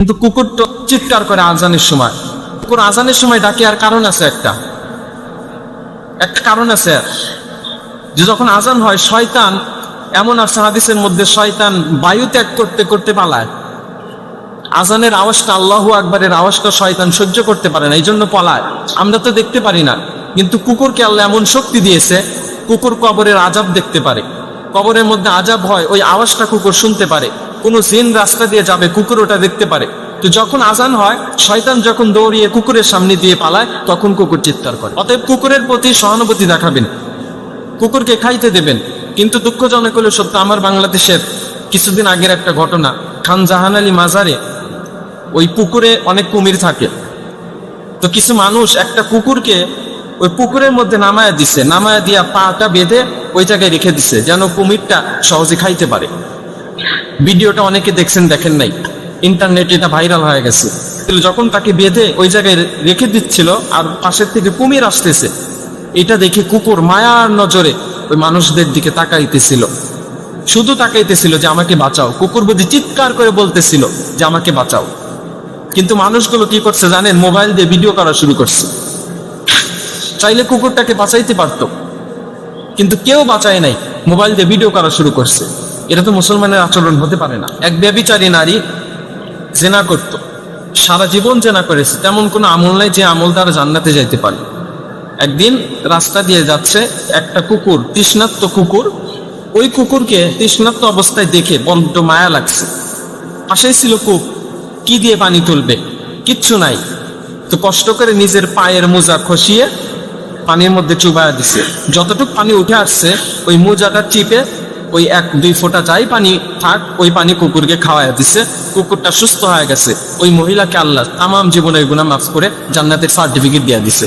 কিন্তু কুকুর তো চিৎকার করে আজানের সময়। কুকুর আজানের সময় ডাকে, আর কারণ আছে, একটা কারণ আছে যে যখন আজান হয় শয়তান, এমন আছে হাদিসের মধ্যে, শয়তান বায়ু ত্যাগ করতে করতে পালায়। আজানের আওয়াজটা, আল্লাহু আকবারের আওয়াজটা শয়তান সহ্য করতে পারে না, এই জন্য পলায়। আমরা তো দেখতে পারি না, কিন্তু কুকুরকে আল্লাহ এমন শক্তি দিয়েছে, কুকুর কবরের আজাব দেখতে পারে। কবরের মধ্যে আজাব হয়, ওই আওয়াজটা কুকুর শুনতে পারে। কোনো জিন রাস্তা দিয়ে যাবে, কুকুর ওটা দেখতে পারে। তো যখন আজান হয়, শয়তান যখন দৌড়িয়ে কুকুরের সামনে দিয়ে পালায়, তখন কুকুর চিৎকার করে। অতএব কুকুরের প্রতি সহানুভূতি দেখাবেন, কুকুরকে খাইতে দেবেন। কিন্তু দুঃখজনক হলো সত্য, আমার বাংলাদেশের কিছুদিন আগের একটা ঘটনা, খান জাহান আলী মাজারে ওই পুকুরে অনেক কুমির থাকে। তো কিছু মানুষ একটা কুকুরকে ওই পুকুরের মধ্যে নামায়া দিছে, নামায়া দিয়া পাটা বেঁধে ওই জায়গায় রেখে দিছে, যেন কুমিরটা সহজে খাইতে পারে। ভিডিওটা অনেকে দেখছেন, দেখেন নাই, ইন্টারনেটে এটা ভাইরাল হয়ে গেছে। যখন তাকে বেঁধে ওই জায়গায় রেখে দিচ্ছিল, আর পাশের থেকে কুমির আসতেছে, এটা দেখে কুকুর মায়ার নজরে ওই মানুষদের দিকে তাকাইতেছিল, শুধু তাকাইতেছিল যে আমাকে বাঁচাও। কুকুর বুঝি চিৎকার করে বলতেছিল যে আমাকে বাঁচাও। কিন্তু মানুষগুলো কি করছে জানেন? মোবাইল দিয়ে ভিডিও করা শুরু করছে। চাইলে কুকুরটাকে বাঁচাইতে পারতো, কিন্তু কেউ বাঁচায় নাই, মোবাইল দিয়ে ভিডিও করা শুরু করছে। এটা তো মুসলমানের আচরণ হতে পারে না। এক ব্যভিচারী নারী জেনা করত, সারা জীবন জেনা করেছে, তেমন কোনো আমল নাই যে আমল দ্বারা জান্নাতে যাইতে পারে। একদিন রাস্তা দিয়ে যাচ্ছে একটা কুকুর, তৃষ্ণার্ত কুকুর। ওই কুকুরকে তৃষ্ণার্ত অবস্থায় দেখে বড্ড মায়া লাগছে। পাশেই ছিল কূপ, কি দিয়ে পানি তুলবে, কিচ্ছু নাই। তো কষ্ট করে নিজের পায়ের মোজা খসিয়ে পানির মধ্যে চুবায়া দিছে। যতটুকু পানি উঠে আসছে, ওই মোজাটা চিপে ওই 1-2 ফোঁটা যাই পানি থাক, ওই পানি কুকুরকে খাওয়াইয়া দিছে। কুকুরটা সুস্থ হয়ে গেছে। ওই মহিলাকে আল্লাহ তামাম জীবনের গুনাহ মাফ করে জান্নাতের সার্টিফিকেট দিয়ে দিছে।